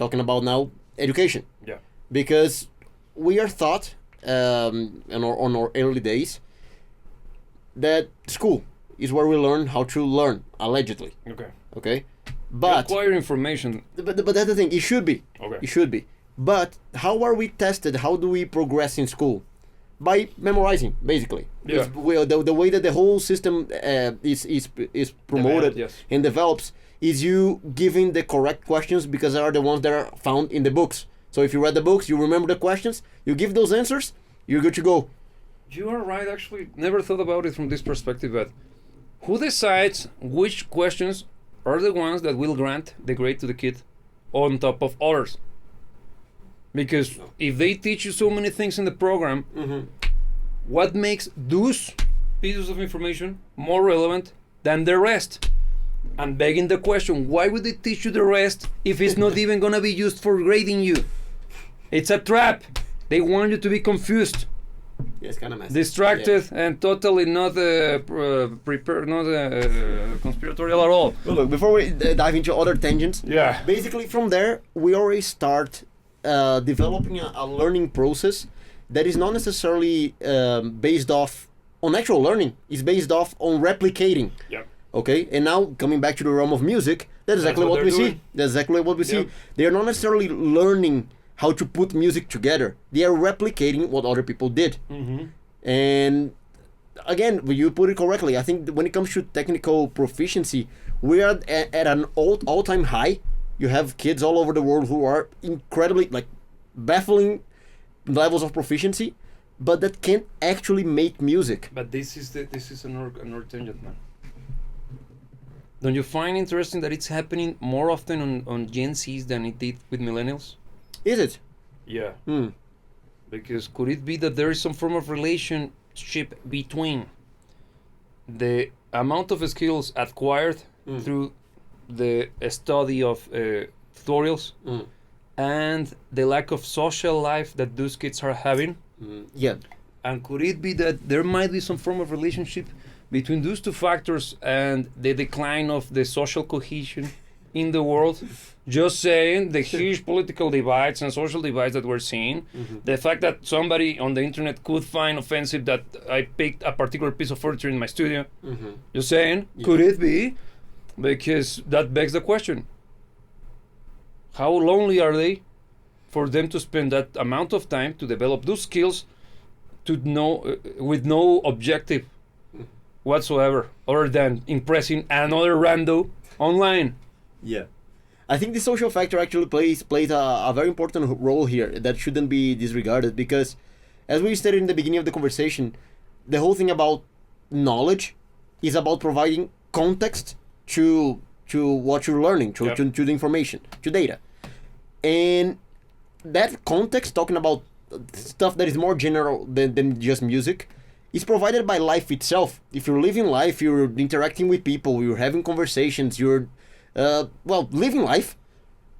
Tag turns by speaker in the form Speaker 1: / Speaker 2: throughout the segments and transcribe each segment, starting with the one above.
Speaker 1: talking about now education.
Speaker 2: Yeah.
Speaker 1: Because we are taught on our early days that school is where we learn how to learn, allegedly. Okay? But
Speaker 2: acquire information.
Speaker 1: But that's the thing. It should be.
Speaker 2: Okay.
Speaker 1: It should be. But how are we tested? How do we progress in school? By memorizing, basically.
Speaker 2: Yeah.
Speaker 1: The way that the whole system is promoted and develops is you giving the correct questions because they are the ones that are found in the books. So if you read the books, you remember the questions, you give those answers, you're good to go.
Speaker 2: You are right, actually. Never thought about it from this perspective, but who decides which questions are the ones that will grant the grade to the kid on top of others? Because if they teach you so many things in the program, what makes those pieces of information more relevant than the rest? I'm begging the question, why would they teach you the rest if it's not even going to be used for grading you? It's a trap. They want you to be confused.
Speaker 1: Yeah, it's kind of messy.
Speaker 2: Distracted and totally not prepared, not conspiratorial at all.
Speaker 1: Well, look, before we dive into other tangents, basically from there, we already start developing a learning process that is not necessarily based off on actual learning. It's based off on replicating.
Speaker 2: Yeah.
Speaker 1: Okay, and now coming back to the realm of music, that's exactly what we see. That's exactly what we see. They are not necessarily learning how to put music together. They are replicating what other people did. And again, you put it correctly. I think when it comes to technical proficiency, we are at an all-time high. You have kids all over the world who are incredibly, baffling levels of proficiency, but that can't actually make music.
Speaker 2: But this is another tangent, man. Don't you find interesting that it's happening more often on Gen Zs than it did with millennials?
Speaker 1: Is it?
Speaker 2: Yeah. Because could it be that there is some form of relationship between the amount of skills acquired through the study of tutorials and the lack of social life that those kids are having?
Speaker 1: Yeah.
Speaker 2: And could it be that there might be some form of relationship between those two factors and the decline of the social cohesion in the world? Just saying, the huge political divides and social divides that we're seeing, the fact that somebody on the internet could find offensive that I picked a particular piece of furniture in my studio. Just saying, could it be? Because that begs the question, how lonely are they for them to spend that amount of time to develop those skills to know with no objective whatsoever other than impressing another rando online?
Speaker 1: Yeah. I think the social factor actually plays a very important role here that shouldn't be disregarded, because as we stated in the beginning of the conversation, the whole thing about knowledge is about providing context to what you're learning, to the information, to data. And that context, talking about stuff that is more general than just music, is provided by life itself. If you're living life, you're interacting with people, you're having conversations, you're living life,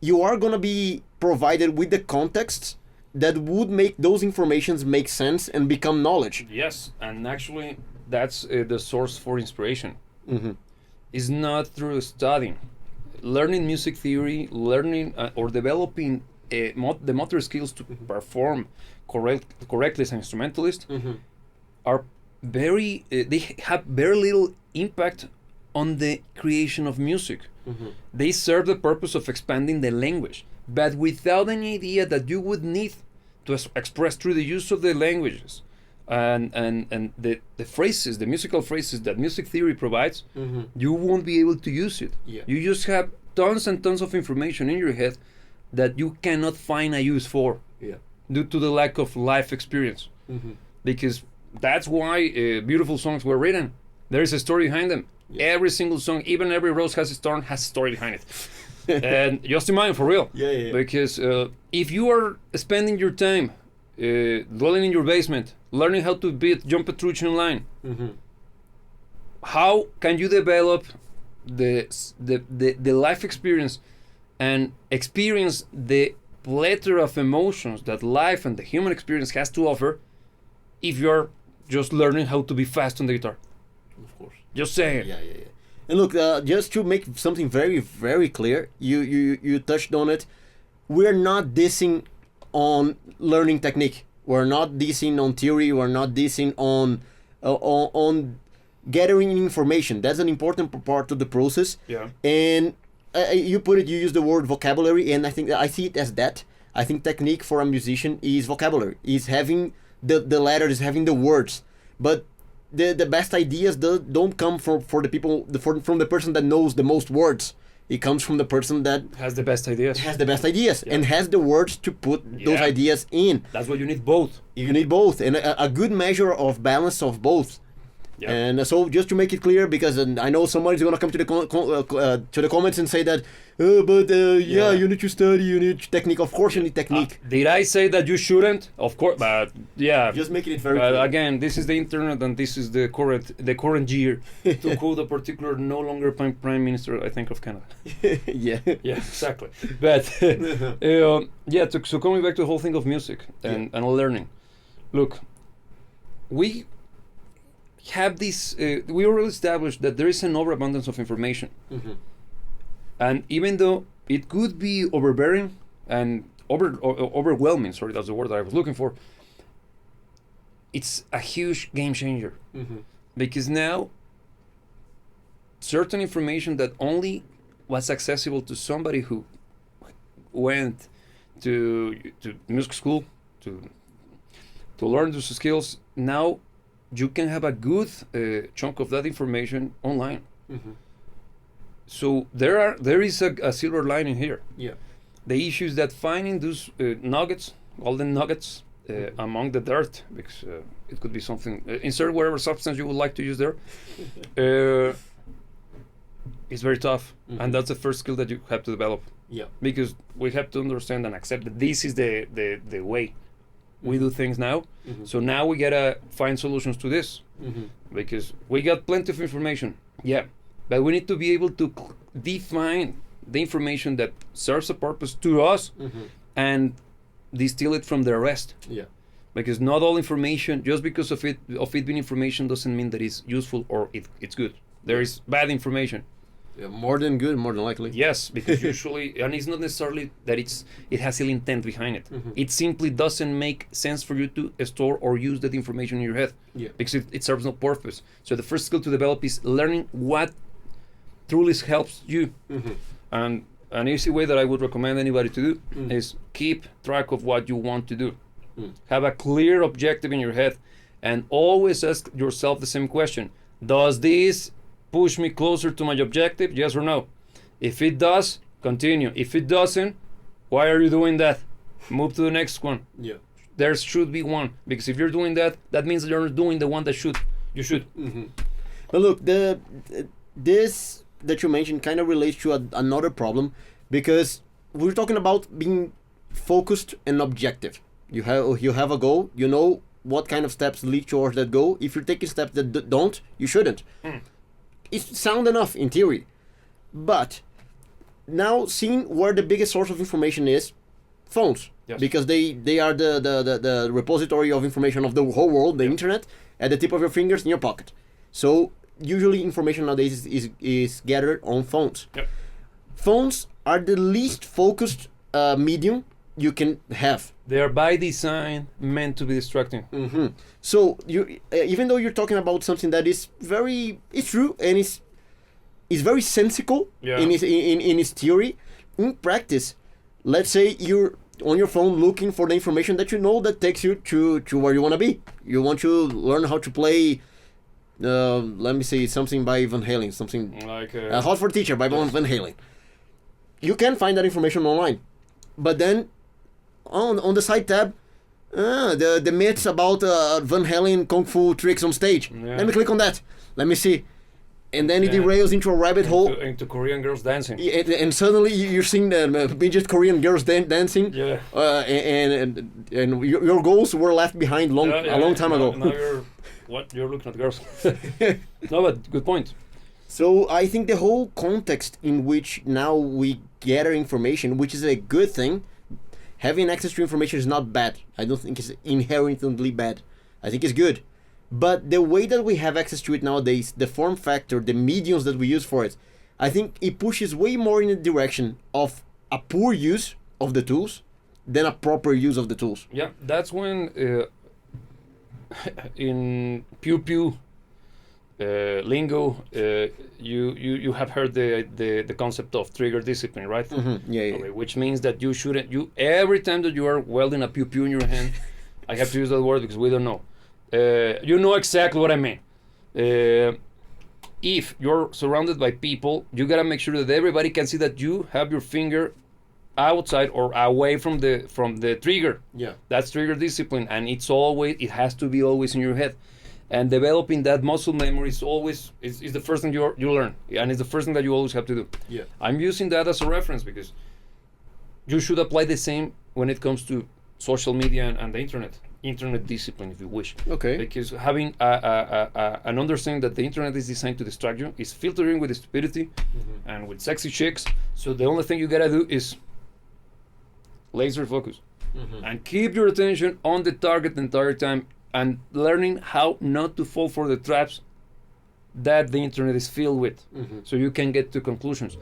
Speaker 1: you are going to be provided with the contexts that would make those informations make sense and become knowledge.
Speaker 2: Yes, and actually that's the source for inspiration. It's not through studying. Learning music theory, learning or developing the motor skills to perform correctly as an instrumentalist are very, they have very little impact on the creation of music. They serve the purpose of expanding the language, but without any idea that you would need to express through the use of the languages and the phrases, the musical phrases that music theory provides, you won't be able to use it. You just have tons and tons of information in your head that you cannot find a use for due to the lack of life experience. Because that's why beautiful songs were written. There is a story behind them. Every single song, even every rose has a thorn, has a story behind it. And just imagine, for real. Because if you are spending your time dwelling in your basement, learning how to beat jump a truth online, how can you develop the life experience and experience the plethora of emotions that life and the human experience has to offer if you're just learning how to be fast on the guitar?
Speaker 1: Of course.
Speaker 2: Just saying.
Speaker 1: And look, just to make something very, very clear, you touched on it. we're not dissing on learning technique. We're not dissing on theory. We're not dissing on gathering information. That's an important part of the process.
Speaker 2: Yeah.
Speaker 1: And you use the word vocabulary, and I think I see it as that. I think technique for a musician is vocabulary, is having the letters, having the words. But the best ideas don't come from the people from the person that knows the most words. It comes from the person that
Speaker 2: has the best ideas.
Speaker 1: Yeah. And has the words to put those ideas in.
Speaker 2: That's why you need both.
Speaker 1: You need both, and a good measure of balance of both.
Speaker 2: Yeah.
Speaker 1: And so just to make it clear, because I know somebody's gonna come to the comments and say that, you need to study, you need technique. Of course, you need technique.
Speaker 2: Did I say that you shouldn't? Of course, but yeah.
Speaker 1: Just making it very clear.
Speaker 2: Again, this is the internet, and this is the current year. To quote a particular no longer prime minister, I think, of Canada.
Speaker 1: Yeah.
Speaker 2: Yeah, exactly. But so coming back to the whole thing of music and learning. Look, we have this. We already established that there is an overabundance of information, and even though it could be overbearing and overwhelming, sorry, that's the word that I was looking for. It's a huge game changer because now certain information that only was accessible to somebody who went to music school to learn those skills, now you can have a good chunk of that information online. So there is a silver lining here.
Speaker 1: Yeah.
Speaker 2: The issue is that finding those nuggets, golden nuggets, among the dirt, because it could be something, insert whatever substance you would like to use there, is very tough. And that's the first skill that you have to develop.
Speaker 1: Yeah.
Speaker 2: Because we have to understand and accept that this is the way we do things now. So now we gotta find solutions to this. Because we got plenty of information. Yeah. But we need to be able to define the information that serves a purpose to us and distill it from the rest.
Speaker 1: Yeah.
Speaker 2: Because not all information, just because of it being information, doesn't mean that it's useful or it's good. There is bad information.
Speaker 1: Yeah, more than good, more than likely.
Speaker 2: Yes, because usually, and it's not necessarily that it has ill intent behind it. It simply doesn't make sense for you to store or use that information in your head.
Speaker 1: Yeah.
Speaker 2: Because it serves no purpose. So the first skill to develop is learning what truly helps you. And an easy way that I would recommend anybody to do is keep track of what you want to do. Have a clear objective in your head and always ask yourself the same question. Does this push me closer to my objective? Yes or no? If it does, continue. If it doesn't, why are you doing that? Move to the next one.
Speaker 1: Yeah.
Speaker 2: There should be one, because if you're doing that, that means that you're doing the one that you should.
Speaker 1: But look, this that you mentioned kind of relates to another problem, because we're talking about being focused and objective. You have a goal. You know what kind of steps lead towards that goal. If you're taking steps that don't, you shouldn't. It's sound enough in theory, but now seeing where the biggest source of information is, phones.
Speaker 2: Yes.
Speaker 1: Because they are the repository of information of the whole world, the internet, at the tip of your fingers in your pocket. So usually information nowadays is gathered on phones.
Speaker 2: Yep.
Speaker 1: Phones are the least focused medium you can have.
Speaker 2: They are by design meant to be distracting.
Speaker 1: So you even though you're talking about something that is it's true and is very sensical in its theory, in practice, let's say you're on your phone looking for the information that you know that takes you to where you want to be. You want to learn how to play, let me say something by Van Halen, something
Speaker 2: like
Speaker 1: Hot for Teacher by Van Halen. You can find that information online, but then on the side tab, the myths about Van Halen kung fu tricks on stage. Let me click on that. Let me see. And then it derails into a rabbit hole.
Speaker 2: Into Korean girls dancing.
Speaker 1: And suddenly you're seeing the midget Korean girls dancing.
Speaker 2: Yeah.
Speaker 1: And your goals were left behind a long time ago.
Speaker 2: Now you're looking at girls. No, but good point.
Speaker 1: So I think the whole context in which now we gather information, which is a good thing, having access to information is not bad. I don't think it's inherently bad. I think it's good. But the way that we have access to it nowadays, the form factor, the mediums that we use for it, I think it pushes way more in the direction of a poor use of the tools than a proper use of the tools.
Speaker 2: Yeah, that's when in pew pew lingo, you have heard the concept of trigger discipline, right?
Speaker 1: Yeah, yeah.
Speaker 2: Okay, which means that you shouldn't, you every time that you are welding a pew pew in your hand, I have to use that word because we don't know. You know exactly what I mean. If you're surrounded by people, you gotta make sure that everybody can see that you have your finger outside or away from the trigger.
Speaker 1: Yeah.
Speaker 2: That's trigger discipline, and it has to be always in your head. And developing that muscle memory is always is the first thing you learn, and it's the first thing that you always have to do.
Speaker 1: Yeah.
Speaker 2: I'm using that as a reference because you should apply the same when it comes to social media and the internet discipline, if you wish.
Speaker 1: Okay.
Speaker 2: Because having an understanding that the internet is designed to distract you, is filtering with stupidity and with sexy chicks. So the only thing you gotta do is laser focus and keep your attention on the target the entire time, and learning how not to fall for the traps that the internet is filled with, so you can get to conclusions.